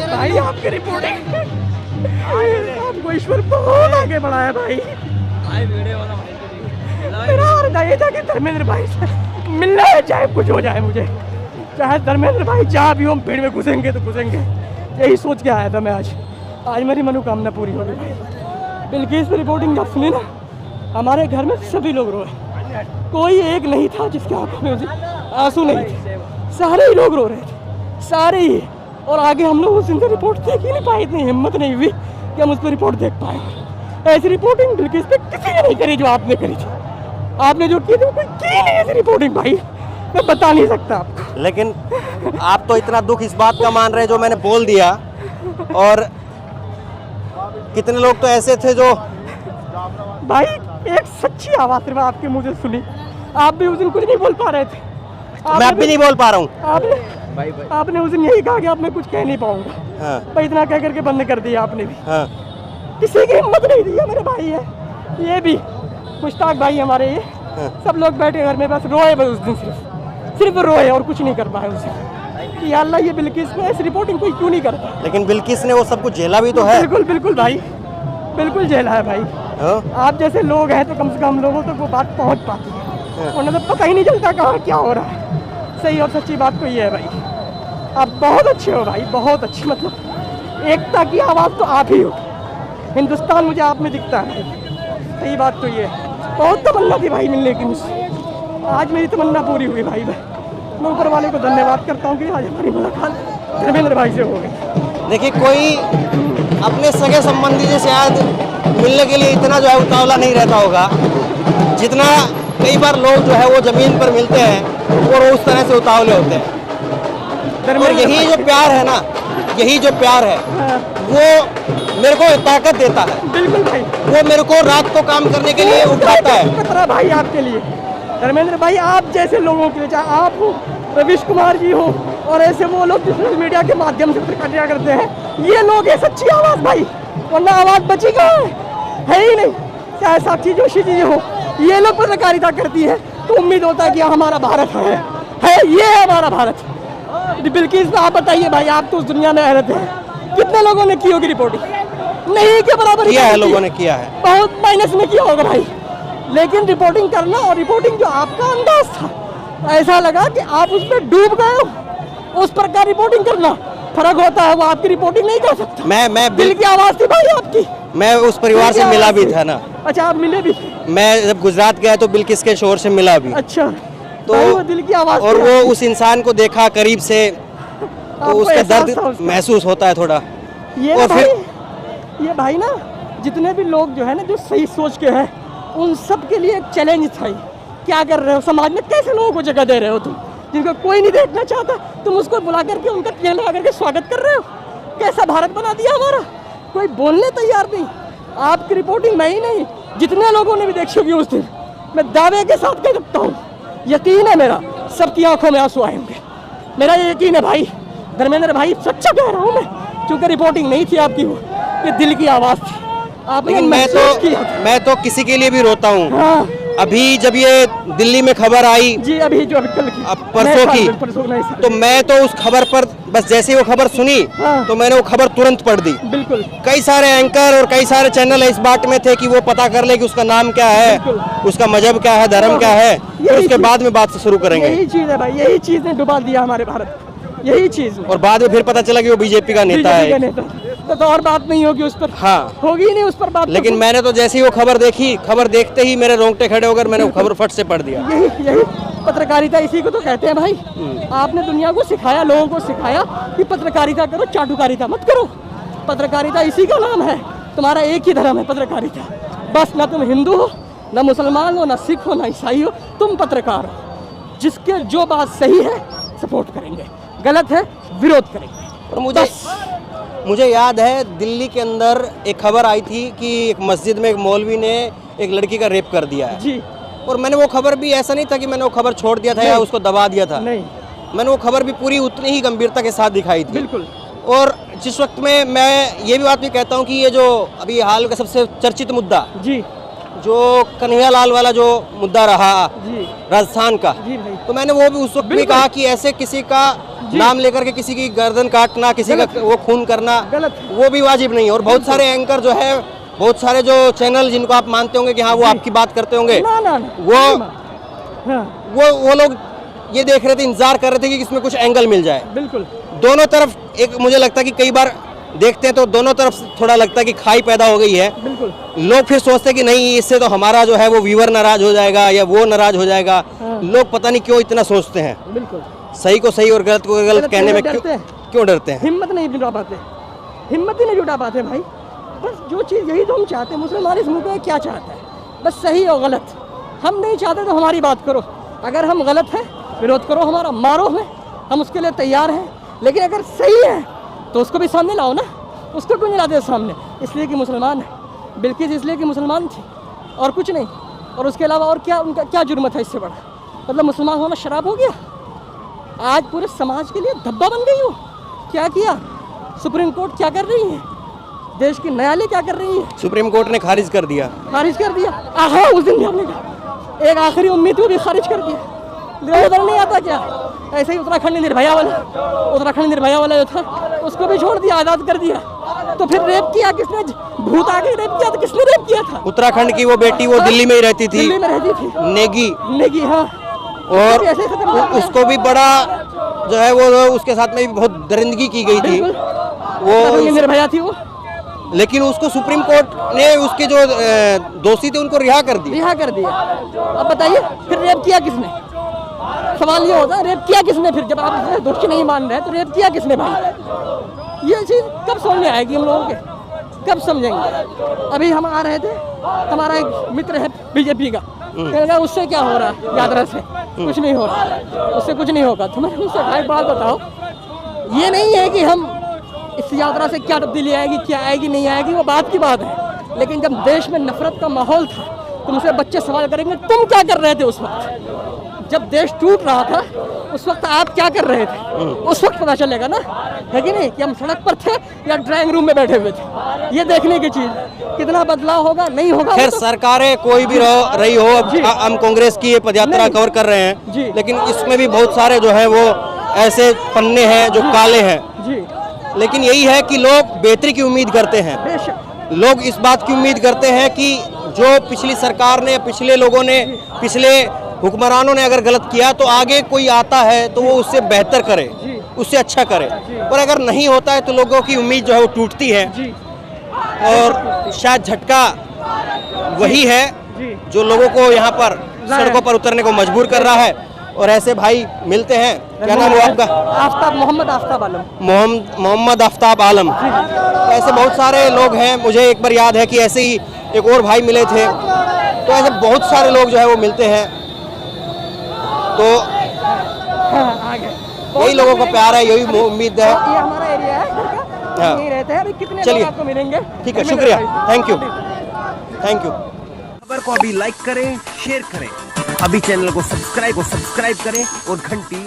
भाई आपकी रिपोर्टिंग आपको ईश्वर बहुत आगे बढ़ाया भाई। मेरा हृदय था कि धर्मेंद्र भाई से मिलना है, चाहे कुछ हो जाए मुझे, चाहे धर्मेंद्र भाई जहाँ भी हो हम भीड़ में घुसेंगे तो घुसेंगे। यही सोच के आया था मैं आज मेरी मनोकामना पूरी हो गई। बिल्किस की रिपोर्टिंग जब सुनी ना, हमारे घर में सभी लोग रोए, कोई एक नहीं था जिसके आंखों में आंसू नहीं थे, सारे ही लोग रो रहे थे, सारे ही। और आगे हम लोग उस दिन से रिपोर्ट देख ही नहीं पाए, इतनी हिम्मत नहीं हुई कि हम उस पर रिपोर्ट देख पाए। ऐसी रिपोर्टिंग बिल्किस पे किसी ने नहीं करी जो आपने करी थी। आपने जो की थी कोई की नहीं ऐसी रिपोर्टिंग भाई, मैं बता नहीं सकता आपको। लेकिन आप तो इतना दुख इस बात का मान रहे हैं जो मैंने बोल दिया, और कितने लोग तो ऐसे थे जो भाई एक सच्ची आवाज सिर्फ आपके मुंह से सुनी। आप भी उस दिन कुछ नहीं बोल पा रहे थे, मैं अब भी नहीं बोल पा रहा हूँ। आपने उस दिन यही कहा कि आप मैं कुछ कह नहीं पाऊंगा। हाँ। भाई इतना कह करके बंद कर दिया आपने भी। हाँ। किसी की हिम्मत नहीं दी है। मेरे भाई है ये भी, मुश्ताक भाई हमारे, ये हाँ। सब लोग बैठे घर में बस रोए, बस उस दिन सिर्फ रोए और कुछ नहीं कर पाए उस दिन कि अल्लाह ये बिल्किस में ऐसी रिपोर्टिंग कोई क्यों नहीं करता। लेकिन बिल्किस ने वो सब कुछ झेला भी तो है। बिल्कुल बिल्कुल भाई, बिल्कुल झेला है भाई। हाँ? आप जैसे लोग हैं तो कम से कम हम लोगों तक वो बात पहुंच पाती है, वरना तो पता ही नहीं चलता कहाँ क्या हो रहा है। सही और सच्ची बात तो ये है भाई, आप बहुत अच्छे हो भाई, बहुत अच्छी, मतलब एकता की आवाज़ तो आप ही हो। हिंदुस्तान मुझे आप में दिखता है, सही बात तो ये है। बहुत तमन्ना थी भाई मिलने की मुझसे, आज मेरी तमन्ना पूरी हुई भाई। मैं ऊपर वाले को धन्यवाद करता हूँ कि आज हमारी मुलाकात धर्मेंद्र भाई से हो गई। देखिए, कोई अपने सगे संबंधी से शायद मिलने के लिए इतना जो है उतावला नहीं रहता होगा, जितना कई बार लोग जो है वो ज़मीन पर मिलते हैं और उस तरह से उतावले होते हैं। और यही जो प्यार है ना, यही जो प्यार है वो मेरे को ताकत देता है। बिल्कुल भाई, वो मेरे को रात को काम करने के लिए उठाता है। खतरा भाई आपके लिए, धर्मेंद्र भाई, आप जैसे लोगों के लिए, चाहे आप हो, रविश कुमार जी हो, और ऐसे वो लोग सोशल मीडिया के माध्यम से पत्रकारिता करते हैं, ये लोग है सच्ची आवाज़ भाई, वरना आवाज़ बची कहाँ है ही नहीं। चाहे साक्षी जोशी जी हो, ये लोग पत्रकारिता करती है तो उम्मीद होता है कि हमारा भारत है ये है हमारा भारत। बिल्किस आप बताइए भाई, आप तो उस दुनिया में रहते हैं, कितने लोगों ने की होगी रिपोर्टिंग? नहीं के बराबर किया है, लोगों ने किया है, बहुत माइनस में किया होगा भाई। लेकिन रिपोर्टिंग करना, और रिपोर्टिंग जो आपका अंदाज था, ऐसा लगा कि आप उसमें डूब गए हो। उस प्रकार रिपोर्टिंग करना फर्क होता है, वो आपकी रिपोर्टिंग नहीं कर सकता। मैं दिल की आवाज़ थी भाई आपकी। मैं उस परिवार से मिला भी था ना। अच्छा, आप मिले भी? मैं जब गुजरात गया तो बिल्किस के शोर से मिला भी। अच्छा, तो वो दिल की आवाज़, और वो उस इंसान को देखा करीब से तो उसका दर्द महसूस होता है थोड़ा। और फिर ये भाई ना, जितने भी लोग जो है ना, जो सही सोच के हैं, उन सब के लिए एक चैलेंज था। क्या कर रहे हो समाज में, कैसे लोगों को जगह दे रहे हो तुम, जिनको कोई नहीं देखना चाहता, तुम उसको बुला करके उनका टेल लगा करके स्वागत कर रहे हो। कैसा भारत बना दिया हमारा, कोई बोलने तैयार नहीं। आपकी रिपोर्टिंग मैं ही नहीं, जितने लोगों ने भी देखी होगी उस दिन, मैं दावे के साथ कह सकता हूँ, यकीन है मेरा, सबकी आंखों में आंसू आए होंगे। मेरा ये यकीन है भाई, धर्मेंद्र भाई, सच्चा कह रहा हूँ मैं, क्योंकि रिपोर्टिंग नहीं थी आपकी, वो ये दिल की आवाज़ थी। लेकिन मैं तो किसी के लिए भी रोता हूँ। हाँ। अभी जब ये दिल्ली में खबर आई जी, अभी जो अभी कल की, परसों की, तो मैं तो उस खबर पर बस जैसे ही वो खबर सुनी, हाँ। तो मैंने वो खबर तुरंत पढ़ दी। बिल्कुल, कई सारे एंकर और कई सारे चैनल इस बात में थे कि वो पता कर ले कि उसका नाम क्या है, उसका मजहब क्या है, धर्म क्या है, फिर उसके बाद में बात शुरू करेंगे। यही चीज़ है भाई, यही चीज़ ने डुबा दिया हमारे भारत, यही चीज़। और बाद में फिर पता चला कि वो बीजेपी का नेता है, तो और बात नहीं होगी उस पर। हाँ, होगी नहीं उस पर बात। लेकिन मैंने तो जैसे ही वो खबर देखी, खबर देखते ही मेरे रोंगटे खड़े होकर मैंने वो खबर फट से पढ़ दिया। यही पत्रकारिता, इसी को तो कहते हैं भाई। आपने दुनिया को सिखाया, लोगों को सिखाया कि पत्रकारिता करो, चाटुकारिता मत करो। पत्रकारिता इसी का नाम है, तुम्हारा एक ही धर्म है पत्रकारिता, बस। ना तुम हिंदू हो, ना मुसलमान हो, ना सिख हो, ना ईसाई हो, तुम पत्रकार हो। जिसके जो बात सही है सपोर्ट करेंगे, गलत है विरोध करेंगे। और मुझे याद है दिल्ली के अंदर एक खबर आई थी कि एक मस्जिद में एक मौलवी ने एक लड़की का रेप कर दिया है जी। और मैंने वो खबर भी, ऐसा नहीं था कि मैंने वो खबर छोड़ दिया था या उसको दबा दिया था, नहीं, मैंने वो खबर भी पूरी उतनी ही गंभीरता के साथ दिखाई थी। बिल्कुल। और जिस वक्त में मैं ये भी बात भी कहता हूँ कि ये जो अभी हाल का सबसे चर्चित मुद्दा जी, जो कन्हैयालाल वाला जो मुद्दा रहा जी, राजस्थान का, जी भाई, तो मैंने वो भी उस वक्त भी कहा कि ऐसे किसी का नाम लेकर के किसी की गर्दन काटना, किसी का गलत। वो खून करना, गलत। वो भी वाजिब नहीं है। और बहुत सारे एंकर जो है, बहुत सारे जो चैनल जिनको आप मानते होंगे कि हाँ वो आपकी बात करते होंगे, ना ना ना वो हाँ वो लोग ये देख रहे थे, इंतजार कर रहे थे कि इसमें कुछ एंगल मिल जाए। बिल्कुल दोनों तरफ एक मुझे लगता है कि कई बार देखते हैं तो दोनों तरफ थोड़ा लगता है कि खाई पैदा हो गई है। बिल्कुल। लोग फिर सोचते हैं कि नहीं, इससे तो हमारा जो है वो व्यूअर नाराज हो जाएगा या वो नाराज हो जाएगा। हाँ। लोग पता नहीं क्यों इतना सोचते हैं। बिल्कुल। सही को सही और गलत को गलत गलत कहने में डरते हैं। क्यों डरते हैं? हिम्मत नहीं जुटा पाते, हिम्मत ही नहीं जुटा पाते भाई। बस जो चीज़ यही तो हम चाहते हैं, मुसलमान इस मुल्क में क्या चाहता है, बस सही और गलत। हम नहीं चाहते तो हमारी बात करो, अगर हम गलत हैं विरोध करो, हमारा मारो हमें, हम उसके लिए तैयार हैं। लेकिन अगर सही है तो उसको भी सामने लाओ ना, उसको क्यों नहीं लाते सामने? इसलिए कि मुसलमान है, बिल्किस इसलिए कि मुसलमान थी और कुछ नहीं। और उसके अलावा और क्या उनका क्या जुर्मत है इससे बड़ा? मतलब मुसलमान होना शराब हो गया? आज पूरे समाज के लिए धब्बा बन गई हो। क्या किया? सुप्रीम कोर्ट क्या कर रही है? देश की न्यायालय क्या कर रही है? सुप्रीम कोर्ट ने खारिज कर दिया। खारिज कर दिया। आहा, उस दिन भी हमने कहा एक आखिरी उम्मीद को भी खारिज कर दिया। नजर नहीं आता क्या? ऐसे ही उत्तराखंड निर्भया वाला जो था उसको भी छोड़ दिया, आज़ाद कर दिया। तो फिर रेप किया किसने? भूत आके रेप किया तो किसने रेप किया था? उत्तराखंड की वो बेटी वो दिल्ली में ही रहती थी, दिल्ली में रहती थी, नेगी। हाँ। और ऐसे ही खत्म हो गया। उसको भी बड़ा जो है वो उसके साथ में भी बहुत दरिंदगी की गई थी। वो निर्भया थी वो, लेकिन उसको सुप्रीम कोर्ट ने उसके जो दोषी थे उनको रिहा कर दिया। रिहा कर दिया। अब बताइए फिर रेप किया किसने? सवाल ये होता है रेप किया किसने? फिर जब आप इसे दोषी नहीं मान रहे तो रेप किया किसने भाई? ये चीज़ कब समझ में आएगी हम लोगों के? कब समझेंगे? अभी हम आ रहे थे, हमारा एक मित्र है बीजेपी का, कहने उससे क्या हो रहा है? यात्रा से कुछ नहीं हो रहा, उससे कुछ नहीं होगा। तो मैंने उससे कहा एक बात बताओ, ये नहीं है कि हम इस यात्रा से क्या तब्दीली आएगी, क्या आएगी नहीं आएगी, वो बात की बात है। लेकिन जब देश में नफरत का माहौल था, तुमसे बच्चे सवाल करेंगे तुम क्या कर रहे थे उस वक्त? जब देश टूट रहा था उस वक्त आप क्या कर रहे थे? उस वक्त पता चलेगा ना, है कि नहीं, कि हम सड़क पर थे या ड्राइंग रूम में बैठे हुए थे। ये देखने की चीज, कितना बदलाव होगा नहीं होगा। खैर सरकारें कोई भी रही हो, अब हम कांग्रेस की ये पदयात्रा कवर कर रहे हैं, लेकिन इसमें भी बहुत सारे जो है वो ऐसे पन्ने हैं जो काले हैं जी। लेकिन यही है कि लोग बेहतरी की उम्मीद करते हैं। बेशक लोग इस बात की उम्मीद करते हैं कि जो पिछली सरकार ने, पिछले लोगों ने, पिछले हुक्मरानों ने अगर गलत किया तो आगे कोई आता है तो वो उससे बेहतर करे, उससे अच्छा करे। और अगर नहीं होता है तो लोगों की उम्मीद जो है वो टूटती है। और शायद झटका वही है जो लोगों को यहाँ पर सड़कों पर उतरने को मजबूर कर रहा है। और ऐसे भाई मिलते हैं। क्या नाम है आपका? आफ्ताब, मोहम्मद आफ्ताब आलम। मोहम्मद आफ्ताब आलम। तो ऐसे बहुत सारे लोग हैं। मुझे एक बार याद है कि ऐसे ही एक और भाई मिले थे। तो ऐसे बहुत सारे लोग जो है वो मिलते हैं। तो यही लोगों का प्यार है, यही उम्मीद है। ये हमारा एरिया है घर का, हाँ। यहीं रहते हैं। अभी कितने चलिए। लोग आपको मिलेंगे? ठीक है, शुक्रिया, थैंक यू, थैंक यू। खबर को अभी लाइक करें, शेयर करें, अभी चैनल को सब्सक्राइब करें और घंटी